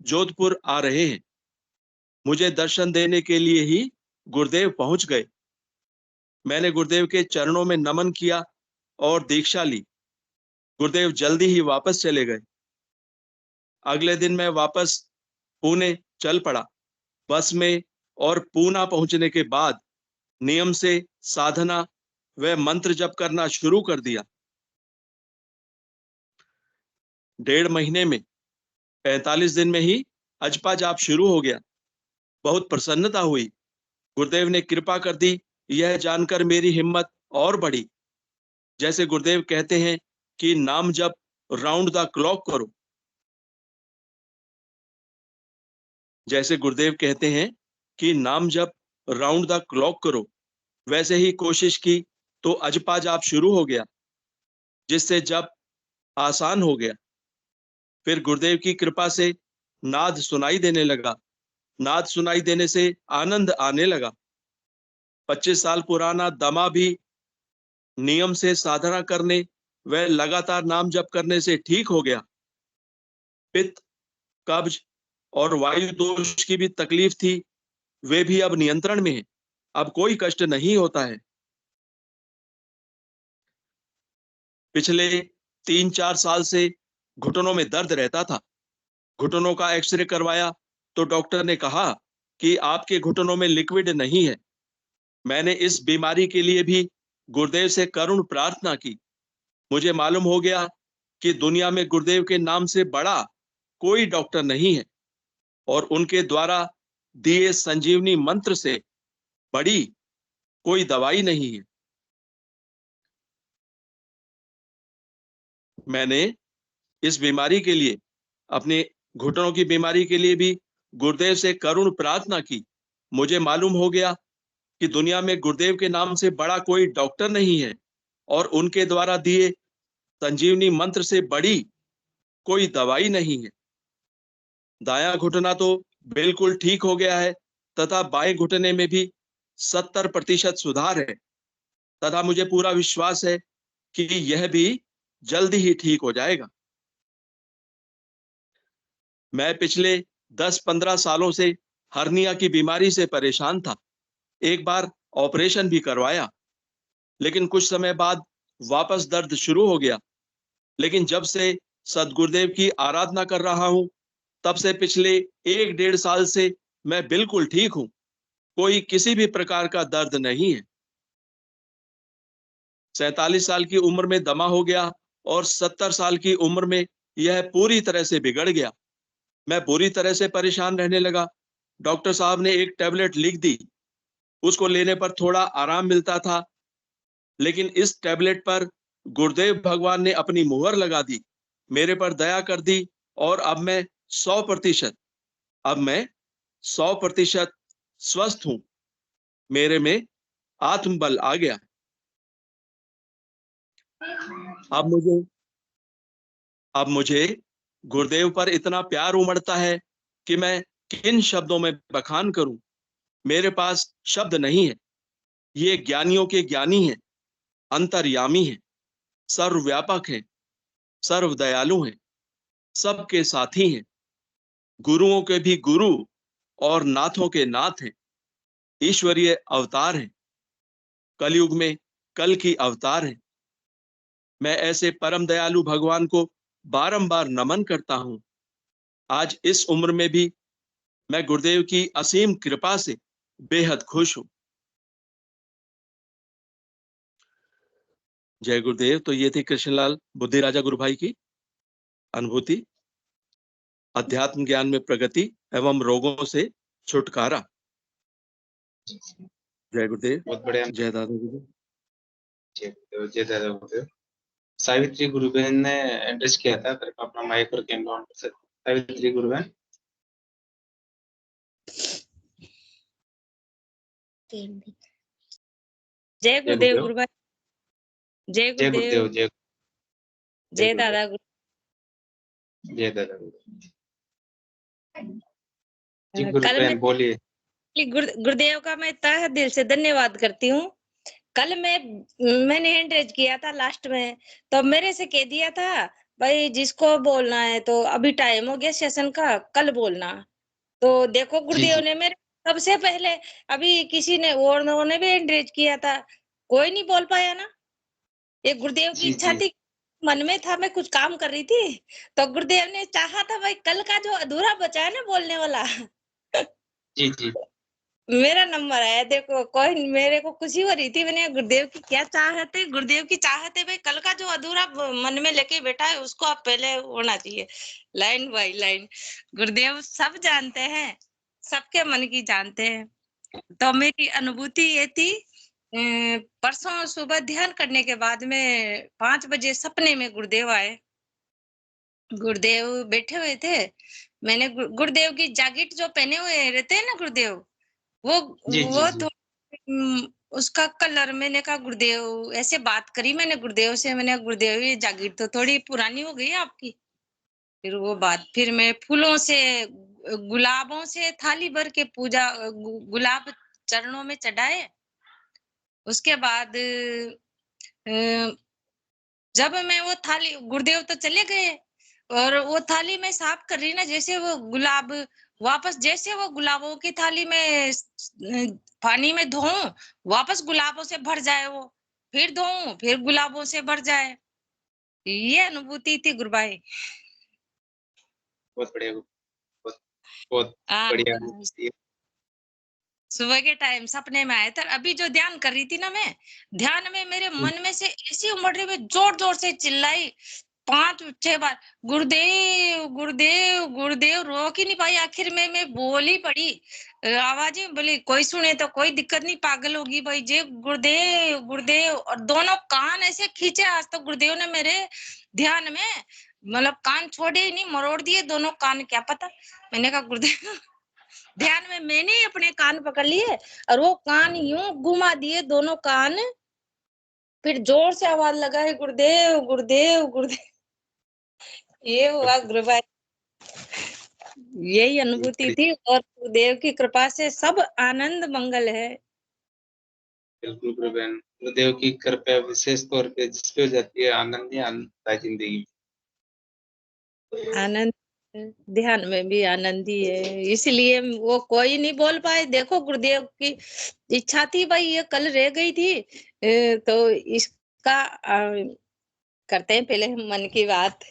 जोधपुर आ रहे हैं। मुझे दर्शन देने के लिए ही गुरुदेव पहुंच गए। मैंने गुरुदेव के चरणों में नमन किया और दीक्षा ली। गुरुदेव जल्दी ही वापस चले गए। अगले दिन मैं वापस पुणे चल पड़ा। बस में और पूना पहुंचने के बाद नियम से साधना व मंत्र जप करना शुरू कर दिया। 1.5 महीने में 45 दिन में ही अजपा जाप शुरू हो गया। बहुत प्रसन्नता हुई। गुरुदेव ने कृपा कर दी। यह जानकर मेरी हिम्मत और बढ़ी। जैसे गुरुदेव कहते हैं कि नाम जप राउंड द क्लॉक करो। जैसे गुरुदेव कहते हैं कि नाम जप राउंड द क्लॉक करो, वैसे ही कोशिश की तो अजपा जाप शुरू हो गया, जिससे जप आसान हो गया। फिर गुरुदेव की कृपा से नाद सुनाई देने लगा। नाद सुनाई देने से आनंद आने लगा। 25 साल पुराना दमा भी नियम से साधना करने व लगातार नाम जप करने से ठीक हो गया। पित्त, कब्ज और वायु दोष की भी तकलीफ थी, वे भी अब नियंत्रण में है। अब कोई कष्ट नहीं होता है। पिछले 3-4 साल से घुटनों में दर्द रहता था। घुटनों का एक्सरे करवाया तो डॉक्टर ने कहा कि आपके घुटनों में लिक्विड नहीं है। मैंने इस बीमारी के लिए भी गुरुदेव से करुण प्रार्थना की। मुझे मालूम हो गया कि दुनिया में गुरुदेव के नाम से बड़ा कोई डॉक्टर नहीं है और उनके द्वारा दिए संजीवनी मंत्र से बड़ी कोई दवाई नहीं है। मैंने इस बीमारी के लिए, अपने घुटनों की बीमारी के लिए भी गुरुदेव से करुण प्रार्थना की। मुझे मालूम हो गया कि दुनिया में गुरुदेव के नाम से बड़ा कोई डॉक्टर नहीं है और उनके द्वारा दिए संजीवनी मंत्र से बड़ी कोई दवाई नहीं है। दायां घुटना तो बिल्कुल ठीक हो गया है तथा बाएं घुटने में भी 70% सुधार है तथा मुझे पूरा विश्वास है कि यह भी जल्दी ही ठीक हो जाएगा। मैं पिछले 10-15 सालों से हर्निया की बीमारी से परेशान था। एक बार ऑपरेशन भी करवाया, लेकिन कुछ समय बाद वापस दर्द शुरू हो गया। लेकिन जब से सद्गुरुदेव की आराधना कर रहा हूं, तब से पिछले 1-1.5 साल से मैं बिल्कुल ठीक हूं। कोई किसी भी प्रकार का दर्द नहीं है। 47 साल की उम्र में दमा हो गया और 70 साल की उम्र में यह पूरी तरह से बिगड़ गया। मैं बुरी तरह से परेशान रहने लगा। डॉक्टर साहब ने एक टैबलेट लिख दी। उसको लेने पर थोड़ा आराम मिलता था, लेकिन इस टैबलेट पर गुरुदेव भगवान ने अपनी मुहर लगा दी, मेरे पर दया कर दी और अब मैं 100% स्वस्थ हूं। मेरे में आत्मबल आ गया। अब मुझे गुरुदेव पर इतना प्यार उमड़ता है कि मैं किन शब्दों में बखान करूं। मेरे पास शब्द नहीं है। ये ज्ञानियों के ज्ञानी हैं, अंतर्यामी हैं, सर्वव्यापक हैं, सर्वदयालु हैं, सबके साथी हैं, गुरुओं के भी गुरु और नाथों के नाथ हैं, ईश्वरीय अवतार हैं, कलयुग में कल की अवतार हैं। मैं ऐसे परम दयालु भगवान को बारंबार नमन करता हूं। आज इस उम्र में भी मैं गुरुदेव की असीम कृपा से बेहद खुश हूं। जय गुरुदेव। तो ये थी कृष्णलाल बुद्धि राजा गुरु भाई की अनुभूति, अध्यात्म ज्ञान में प्रगति एवं रोगों से छुटकारा। जय गुरुदेव। बहुत बढ़िया। जय दादा गुरुदेव। जय दादा गुरुदेव। सावित्री गुरु बहन ने एड्रेस किया था, कृपया अपना माइक और कैमरा ऑन कर सकते। सावित्री गुरु बहन। जय गुरुदेव गुरु भाई। जय जय गुरुदेव। गुरुदेव। जय दादा गुरु। जय दादा गुरु। जी गुरु बहन बोलिए। गुरुदेव का मैं तहे दिल से धन्यवाद करती हूँ। कल मैंने हैंड रेज किया था लास्ट में, तो मेरे से कह दिया था भाई जिसको बोलना है तो अभी टाइम हो गया सेशन का, कल बोलना। तो देखो गुरुदेव ने मेरे सबसे पहले, अभी किसी ने और ने भी हैंड रेज किया था, कोई नहीं बोल पाया ना। ये गुरुदेव की इच्छा थी, मन में था, मैं कुछ काम कर रही थी तो गुरुदेव ने चाहा था भाई कल का जो अधूरा बचा है ना बोलने वाला, जी जी मेरा नंबर आया। देखो कोई, मेरे को खुशी हो रही थी। मैंने गुरुदेव की क्या चाहते, गुरुदेव की चाहते भाई कल का जो अधूरा मन में लेके बैठा है उसको आप पहले होना चाहिए, लाइन बाय लाइन। गुरुदेव सब जानते हैं, सबके मन की जानते हैं। तो मेरी अनुभूति ये थी, परसों सुबह ध्यान करने के बाद में 5 बजे सपने में गुरुदेव आए। गुरुदेव बैठे हुए थे। मैंने गुरुदेव की जैकेट जो पहने हुए रहते हैं ना गुरुदेव, वो तो उसका कलर, मैंने कहा गुरुदेव, ऐसे बात करी मैंने गुरुदेव से, मैंने गुरुदेव ये जैकेट तो थोड़ी पुरानी हो गई है आपकी। फिर वो बात, फिर मैं फूलों से, गुलाबों से थाली भर के पूजा, गुलाब चरणों में चढ़ाए। उसके बाद जब मैं वो थाली, गुरुदेव तो चले गए और वो थाली में साफ कर रही ना, जैसे वो गुलाब वापस, जैसे वो गुलाबों की थाली में पानी में धोऊं, वापस गुलाबों से भर जाए वो, फिर धोऊं, फिर गुलाबों से भर जाए। ये अनुभूति थी गुरु भाई। बहुत बढ़िया, बहुत बढ़िया। सुबह के टाइम सपने में आए थे। अभी जो ध्यान कर रही थी ना, मैं ध्यान में मेरे मन में से ऐसी उमड़ रही, मैं जोर जोर से चिल्लाई 5-6 बार, गुरुदेव गुरुदेव गुरुदेव। रोक ही नहीं पाई, आखिर में मैं बोल ही पड़ी। आवाजें बोली, कोई सुने तो कोई दिक्कत नहीं, पागल होगी भाई, जय गुरुदेव गुरुदेव। और दोनों कान ऐसे खींचे, आज तो गुरुदेव ने मेरे ध्यान में मतलब कान छोड़े ही नहीं, मरोड़ दिए दोनों कान। क्या पता, मैंने कहा गुरुदेव, ध्यान में मैंने ही अपने कान पकड़ लिए और वो कान यूं घुमा दिए दोनों कान। फिर जोर से आवाज लगाए, गुरुदेव गुरुदेव गुरुदेव। ये हुआ गुरु भाई, यही अनुभूति थी। और गुरुदेव की कृपा से सब आनंद मंगल है। बिल्कुल गुरुबहन, गुरुदेव की कृपा विशेष तौर पे जिस पे हो जाती है, आनंद ही आनंद है जिंदगी। आनंद, ध्यान में भी आनंद ही है, इसलिए वो कोई नहीं बोल पाए। देखो गुरुदेव की इच्छा थी भाई, ये कल रह गई थी, तो इसका करते हैं पहले मन की बात।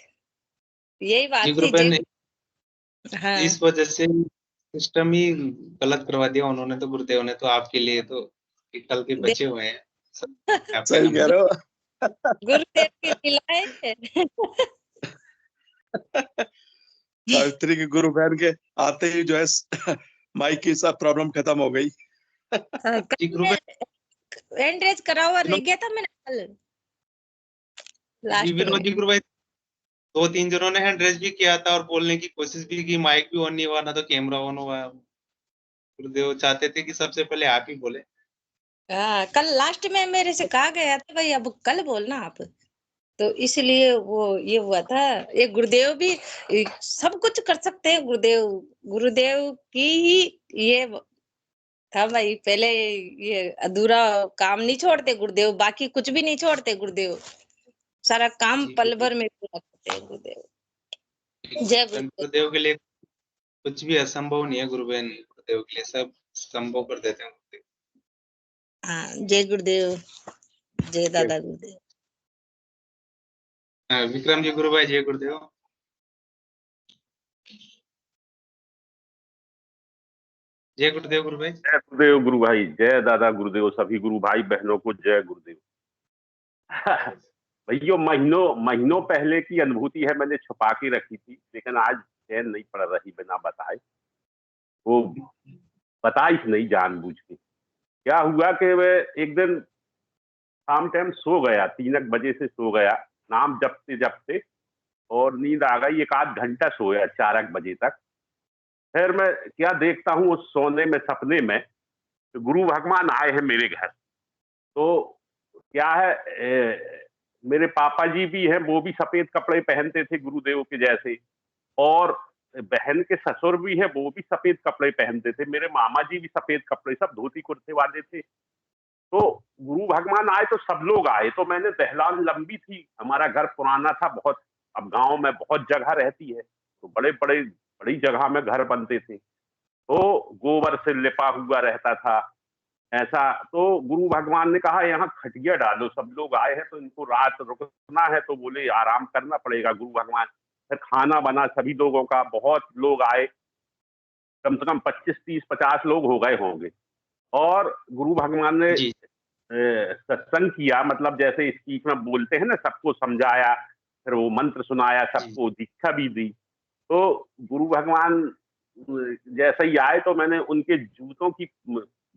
यही बात थी। हाँ। इस वजह से सिस्टम ही गलत करवा दिया उन्होंने, तो गुरुदेव ने तो आपके लिए तो कल के बचे हुए हैं। सही कह रहे हो। गुरुदेव की दिलाए। सावित्री की गुरु बहन के आते ही जो है माइक की सब प्रॉब्लम खत्म हो गई। एंड्रेज करा हुआ रह गया था मैंने कल लास्ट में। विनोद जी गुरु भाई, 2-3 जनों ने हैंड रेज भी किया था और बोलने की कोशिश भी की, माइक भी ऑन नहीं हुआ, ना तो कैमरा ऑन हुआ। गुरुदेव चाहते थे कि सबसे पहले आप ही बोले। हाँ, कल लास्ट में मेरे से कहा गया था भाई अब कल बोलना आप, तो इसलिए वो ये हुआ था। ये गुरुदेव भी सब कुछ कर सकते हैं, गुरुदेव गुरुदेव की ही ये था भाई। पहले ये अधूरा काम नहीं छोड़ते गुरुदेव, बाकी कुछ भी नहीं छोड़ते गुरुदेव, सारा काम जी, पल बिल्कुल। भर में पूरा करते हैं गुरुदेव। जय गुरुदेव। गुरुदेव के लिए कुछ भी असंभव नहीं है गुरुबहन, गुरुदेव के लिए सब संभव कर देते हैं गुरुदेव। हाँ, जय गुरुदेव, जय दादा गुरुदेव। विक्रम जी गुरु भाई, जय गुरुदेव। जय गुरुदेव गुरु भाई। जय गुरुदेव गुरु भाई, जय दादा गुरुदेव, सभी गुरु भाई बहनों को जय गुरुदेव। भैया महीनों पहले की अनुभूति है, मैंने छुपा के रखी थी, लेकिन आज चैन नहीं पड़ रही बिना बताए। वो बताई नहीं जानबूझ के। क्या हुआ कि मैं एक दिन शाम टाइम सो गया, 3 बजे से सो गया, नाम जपते जपते, और नींद आ गई। 1 आध घंटा सोया 4 बजे तक। फिर मैं क्या देखता हूँ उस सोने में, सपने में गुरु भगवान आए हैं मेरे घर। तो क्या है, मेरे पापा जी भी हैं, वो भी सफेद कपड़े पहनते थे गुरुदेव के जैसे, और बहन के ससुर भी हैं, वो भी सफेद कपड़े पहनते थे, मेरे मामा जी भी सफेद कपड़े, सब धोती कुर्ते वाले थे। तो गुरु भगवान आए तो सब लोग आए। तो मैंने दहलान लंबी थी, हमारा घर पुराना था बहुत, अब गांव में बहुत जगह रहती है, तो बड़ी जगह में घर बनते थे, तो गोबर से लिपा हुआ रहता था ऐसा। तो गुरु भगवान ने कहा यहाँ खटिया डालो, सब लोग आए हैं तो इनको रात रुकना है, तो बोले आराम करना पड़ेगा गुरु भगवान। फिर खाना बना सभी लोगों का, बहुत लोग आए, कम से कम 25-30-50 लोग हो गए होंगे। और गुरु भगवान ने जी। सत्संग किया, मतलब जैसे स्पीच में बोलते हैं ना, सबको समझाया, फिर वो मंत्र सुनाया, सबको दीक्षा भी दी। तो गुरु भगवान जैसे ही आए तो मैंने उनके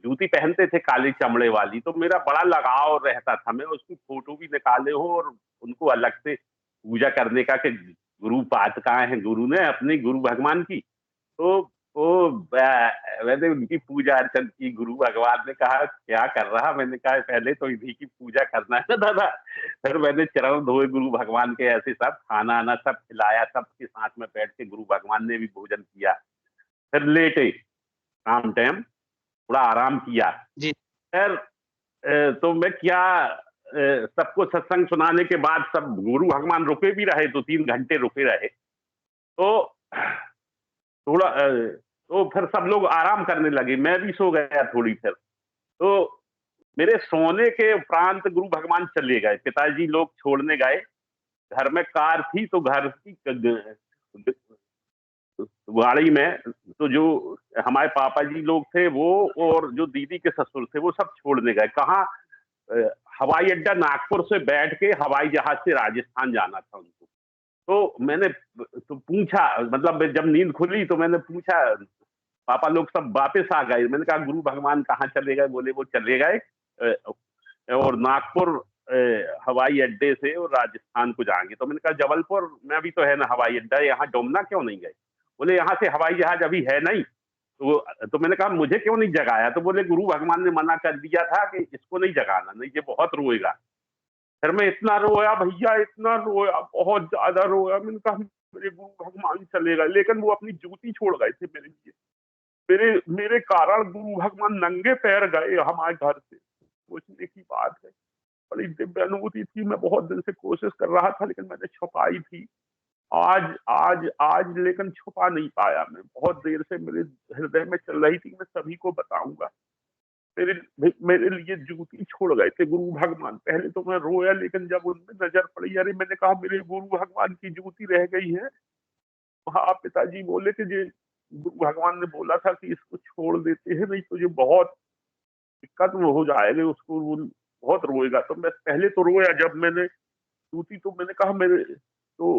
जूती पहनते थे काली चमड़े वाली, तो मेरा बड़ा लगाव रहता था, मैं उसकी फोटो भी निकाले हूँ और उनको अलग से पूजा करने का, कि गुरु पादुकाएं हैं गुरु ने अपनी, गुरु भगवान की। तो मैंने उनकी पूजा अर्चन की। गुरु भगवान ने कहा क्या कर रहा, मैंने कहा पहले तो इन्हीं की पूजा करना है ना दादा। फिर मैंने चरण धोए गुरु भगवान के, ऐसे सब खाना आना सब खिलाया, सबके साथ में बैठ के गुरु भगवान ने भी भोजन किया। फिर लेटे, शाम टाइम थोड़ा आराम किया। जी। फिर तो मैं क्या, सबको सत्संग सुनाने के बाद सब गुरु भगवान रुके भी रहे, 2-3 घंटे रुके रहे। तो थोड़ा तो फिर सब लोग आराम करने लगे, मैं भी सो गया थोड़ी। फिर तो मेरे सोने के उपरांत गुरु भगवान चले गए, पिताजी लोग छोड़ने गए। घर में कार थी, तो घर की गाड़ी में तो जो हमारे पापा जी लोग थे वो, और जो दीदी के ससुर थे वो सब छोड़ने गए। कहाँ, हवाई अड्डा नागपुर से बैठ के हवाई जहाज से राजस्थान जाना था उनको। तो मैंने तो पूछा, मतलब जब नींद खुली तो मैंने पूछा, पापा लोग सब वापस आ गए, मैंने कहा गुरु भगवान कहाँ चले गए? बोले वो चले गए और नागपुर हवाई अड्डे से और राजस्थान को जाएंगे। तो मैंने कहा जबलपुर में भी तो है ना हवाई अड्डा, यहाँ डोमना क्यों नहीं गए? बोले यहाँ से हवाई जहाज अभी है नहीं। तो मैंने कहा मुझे क्यों नहीं जगाया? तो बोले गुरु भगवान ने मना कर दिया था कि इसको नहीं जगाना, नहीं ये बहुत रोएगा। फिर मैं इतना रोया भैया, इतना रोया, बहुत ज्यादा रोया। मैंने कहा मेरे गुरु भगवान चले गए, लेकिन वो अपनी जूती छोड़ गए थे मेरे लिए। मेरे कारण गुरु भगवान नंगे पैर गए हमारे घर से। सोचने की बात है, बड़ी दिव्य अनुभूति थी। मैं बहुत दिन से कोशिश कर रहा था, लेकिन मैंने छुपाई थी। आज आज आज लेकिन छुपा नहीं पाया। मैं बहुत देर से मेरे हृदय में चल रही थी, मैं सभी को बताऊंगा। मेरे लिए जूती छोड़ गए थे गुरु भगवान। पहले तो मैं रोया, लेकिन जब उनमें नजर पड़ी, अरे मैंने कहा मेरे गुरु भगवान की जूती रह गई है। हाँ, पिताजी बोले कि ये गुरु भगवान ने बोला था कि इसको छोड़ देते हैं, नहीं तो ये बहुत दिक्कत में हो जाएगा, उसको वो बहुत रोएगा। तो मैं पहले तो रोया जब मैंने जूती, तो मैंने कहा मेरे, तो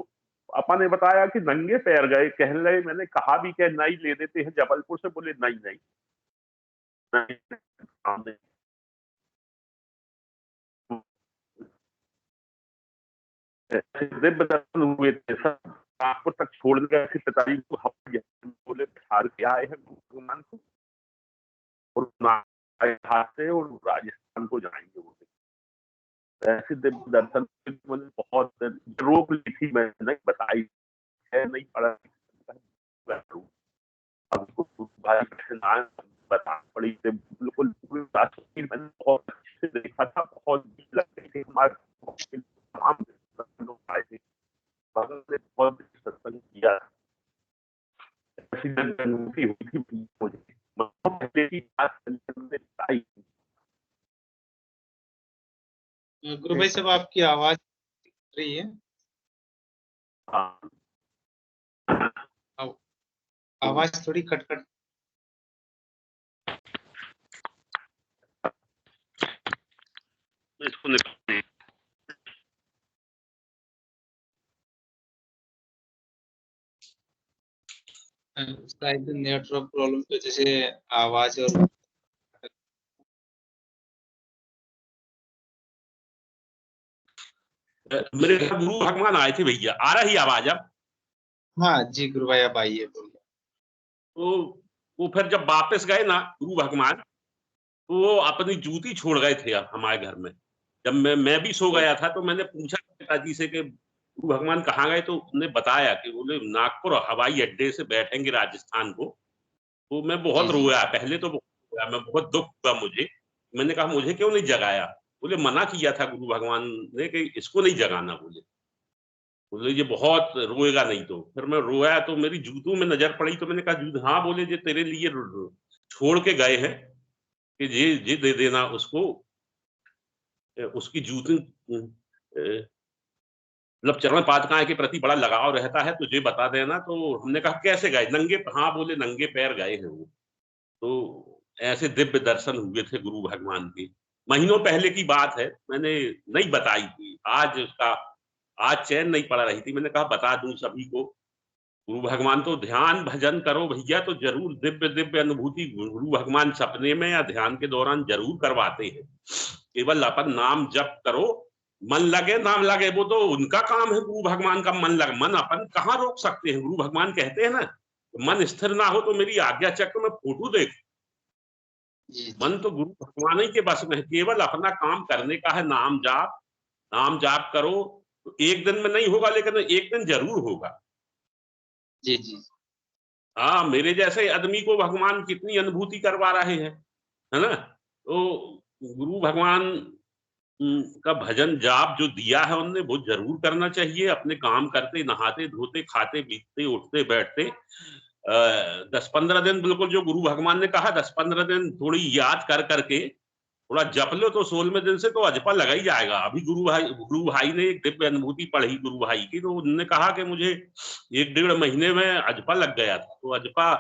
पापा ने बताया कि नंगे पैर गए। कह रहे, मैंने कहा भी कि नहीं ले देते हैं जबलपुर से। बोले नहीं नहीं नहीं, दिव्य दर्शन हुए थे, सब नागपुर तक छोड़ गए थे पिताजी को, बोले बिहार के आए हैं भगवान को और हाथ से और राजस्थान को जाएंगे वो। ऐसे दिव्य दर्शन मुझे बहुत रोक ली थी, मैं नहीं बताई है, नहीं पढ़ा बता पड़ी थे बिल्कुल। मैंने बहुत अच्छे से देखा था, बहुत लग रही थी हमारे लोग आए थे, बहुत सत्संग किया। ऐसी अनुभूति हुई थी मुझे, पहले की बात आई। गुरु भाई साहब आपकी आवाज रही है, आवाज थोड़ी कट इसको शायद नेटवर्क प्रॉब्लम की वजह से आवाज और मेरे गुरु भगवान आए थे भैया। आ रही आवाज अब? हाँ जी गुरु भाई अब आइए बोलिए। तो वो फिर जब वापस गए ना गुरु भगवान, तो वो अपनी जूती छोड़ गए थे हमारे घर में। जब मैं भी सो गया था तो मैंने पूछा पिताजी से कि गुरु भगवान कहाँ गए, तो उन्होंने बताया कि बोले नागपुर हवाई अड्डे से बैठेंगे राजस्थान को। तो मैं बहुत रोया, पहले तो बहुत रोया, मैं बहुत दुख हुआ मुझे। मैंने कहा मुझे क्यों नहीं जगाया? बोले मना किया था गुरु भगवान ने कि इसको नहीं जगाना। बोले ये बहुत रोएगा नहीं तो। फिर मैं रोया तो मेरी जूतों में नजर पड़ी, तो मैंने कहा जूत, हाँ। बोले ये तेरे लिए छोड़ के गए हैं कि ये दे देना उसको, उसकी जूती मतलब चरण पादुकाएं के प्रति बड़ा लगाव रहता है, तुझे बता देना। तो हमने कहा कैसे गए? नंगे? हाँ बोले नंगे पैर गए हैं वो। तो ऐसे दिव्य दर्शन हुए थे गुरु भगवान के। महीनों पहले की बात है, मैंने नहीं बताई थी। आज चैन नहीं पड़ रही थी, मैंने कहा बता दूं सभी को। गुरु भगवान तो ध्यान भजन करो भैया तो जरूर दिव्य दिव्य अनुभूति गुरु भगवान सपने में या ध्यान के दौरान जरूर करवाते हैं। केवल अपन नाम जप करो, मन लगे नाम लगे, वो तो उनका काम है। गुरु भगवान का मन लगे, मन अपन कहाँ रोक सकते हैं? गुरु भगवान कहते हैं ना, मन स्थिर ना हो तो मेरी आज्ञा चक्र में फोटो देख। मन तो गुरु भगवान ही के बस में है, केवल अपना काम करने का है। नाम जाप करो। तो एक दिन में नहीं होगा, लेकिन एक दिन जरूर होगा। जी। हाँ, मेरे जैसे आदमी को भगवान कितनी अनुभूति करवा रहे हैं, है ना? तो गुरु भगवान का भजन जाप जो दिया है उनने, वो जरूर करना चाहिए। अपने काम करते, नहाते धोते, खाते पीते, उठते बैठते 10-15 दिन बिल्कुल जो गुरु भगवान ने कहा, 10-15 दिन थोड़ी याद कर करके थोड़ा जप लो तो 16वें दिन से तो अजपा लगा ही जाएगा। अभी गुरु भाई ने एक दिव्य अनुभूति पढ़ी गुरु भाई की, तो उन्होंने कहा कि मुझे 1-1.5 महीने में अजपा लग गया था। तो अजपा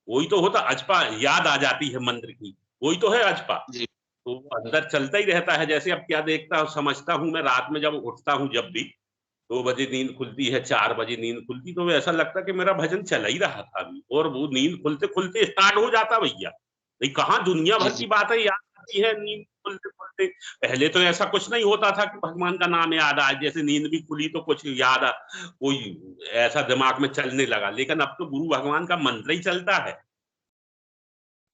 वही तो होता, अजपा याद आ जाती है मंत्र की, वही तो है अजपा। तो अंदर चलता ही रहता है। जैसे अब क्या देखता हूँ, समझता हूँ मैं, रात में जब उठता हूँ, जब भी 2 बजे नींद खुलती है, 4 बजे नींद खुलती, तो ऐसा लगता कि मेरा भजन चल ही रहा था अभी, और वो नींद खुलते खुलते स्टार्ट हो जाता भैया। नहीं कहाँ दुनिया भर की बातें याद आती है नींद खुलते खुलते। पहले तो ऐसा कुछ नहीं होता था कि भगवान का नाम याद आए, जैसे नींद भी खुली तो कुछ याद कोई ऐसा दिमाग में चलने लगा। लेकिन अब तो गुरु भगवान का मंत्र ही चलता है।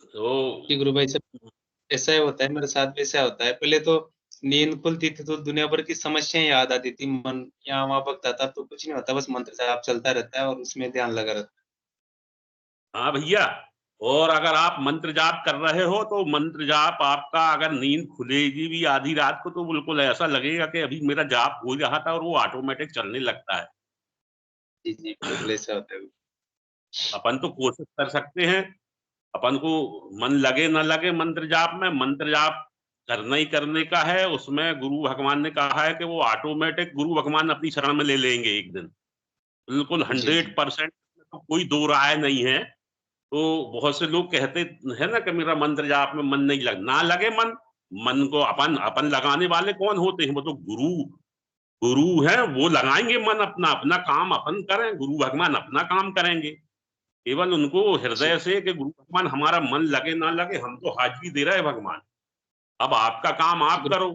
तो गुरु भाई साहब ऐसा ही होता है, मेरे साथ भी ऐसा होता है। पहले तो नींद खुलती थी तो दुनिया भर की समस्याएं याद आती थी, मन यहाँ वहां भगता था, तो कुछ नहीं होता, बस मंत्र जाप चलता रहता है और उसमें ध्यान लगा रहता है। हाँ भैया, और अगर आप मंत्र जाप कर रहे हो तो मंत्र जाप आपका अगर नींद खुलेगी भी आधी रात को, तो बिल्कुल ऐसा लगेगा कि अभी मेरा जाप हो रहा था, और वो ऑटोमेटिक चलने लगता है। जी बिल्कुल ऐसा होता है। अपन तो कोशिश कर सकते हैं, अपन को मन लगे ना लगे मंत्र जाप में, मंत्र जाप करना ही करने का है। उसमें गुरु भगवान ने कहा है कि वो ऑटोमेटिक गुरु भगवान अपनी शरण में ले लेंगे एक दिन, बिल्कुल 100%। तो कोई दो राय नहीं है। तो बहुत से लोग कहते हैं ना कि मेरा मंत्र जाप में मन नहीं ना लगे मन को अपन लगाने वाले कौन होते हैं? वो तो गुरु हैं, वो लगाएंगे मन। अपना काम अपन करें, गुरु भगवान अपना काम करेंगे। केवल उनको हृदय से कि गुरु भगवान हमारा मन लगे ना लगे, हम तो हाजिरी दे रहे हैं भगवान, अब आपका काम आप करो।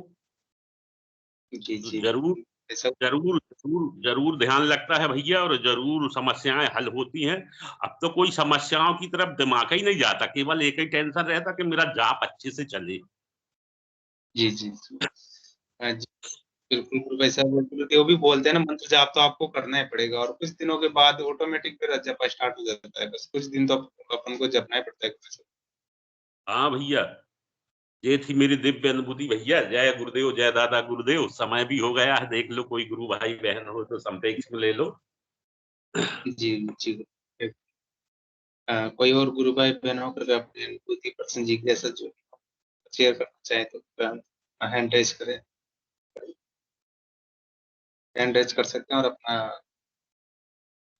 जी जरूर ऐसा जरूर जरूर जरूर ध्यान लगता है भैया, और जरूर समस्याएं हल होती हैं। अब तो कोई समस्याओं की तरफ दिमाग ही नहीं जाता, केवल एक ही टेंशन रहता कि मेरा जाप अच्छे से चले। जी जी जी। हाँ जी, बिल्कुल गुरुभाई साहब, बिल्कुल वो भी बोलते हैं ना, मंत्र जाप तो आपको करना ही पड़ेगा, और कुछ दिनों के बाद ऑटोमेटिक फिर जप स्टार्ट हो जाता है, बस कुछ दिन तो अपन को जपना ही पड़ता है गुरुभाई साहब। हाँ भैया, ये थी मेरी दिव्य अनुभूति भैया। जय गुरुदेव, जय दादा गुरुदेव। समय भी हो गया है, देख लो कोई गुरु भाई बहन हो तो संपेक्ष में ले लो। जी जी। कोई और गुरु भाई बहन हो कृपया अपनी अनुभूति प्रसन्न जी के जैसा जो शेयर करना चाहे तो हैंड रेज करें, हैंड रेज कर सकते हैं, और अपना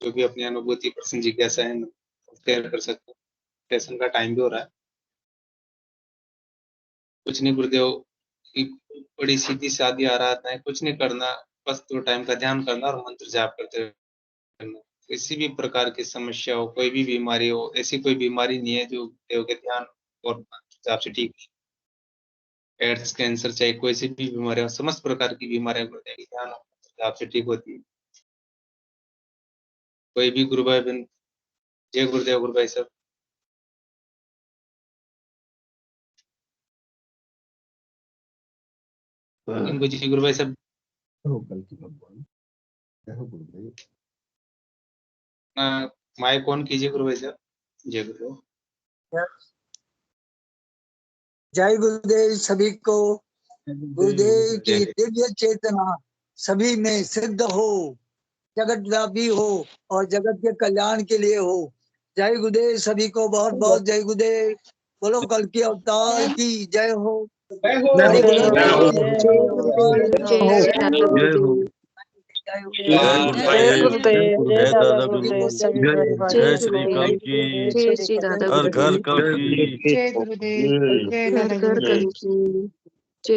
जो भी अपनी अनुभूति प्रसन्न जी कैसा है शेयर कर सकते हैं। सेशन का टाइम भी हो रहा है। कुछ नहीं गुरुदेव की बड़ी सीधी सादी आराधना है, कुछ नहीं करना, बस 2 टाइम का ध्यान करना और मंत्र जाप करते रहना। किसी भी प्रकार की समस्या हो, कोई भी बीमारी हो, ऐसी कोई बीमारी नहीं है जो देव के ध्यान और मंत्र जाप से ठीक है। एड्स, कैंसर, चाहे कोई सी भी बीमारी हो, समस्त प्रकार की बीमारियां गुरुदेव के ध्यान और मंत्र जाप से ठीक होती है। कोई भी गुरु भाई बहन, जय गुरुदेव गुरु भाई साहब। इनको जी गुरु भाई साहब माइक ऑन कीजिए गुरु भाई साहब। जय गुरुदेव। जय गुरुदेव सभी को। गुरुदेव की दिव्य चेतना सभी में सिद्ध हो, जगत व्यापी हो और जगत के कल्याण के लिए हो। जय गुरुदेव सभी को, बहुत बहुत जय गुरुदेव। बोलो कल की अवतार की जय हो। जय गुरुदेव, जय गुरुदेव, जय दादा गुरुदेव, जय श्री कल की, जय श्री दादा हर घर कल की, जय गुरुदेव, जय दादा गुरुदेव।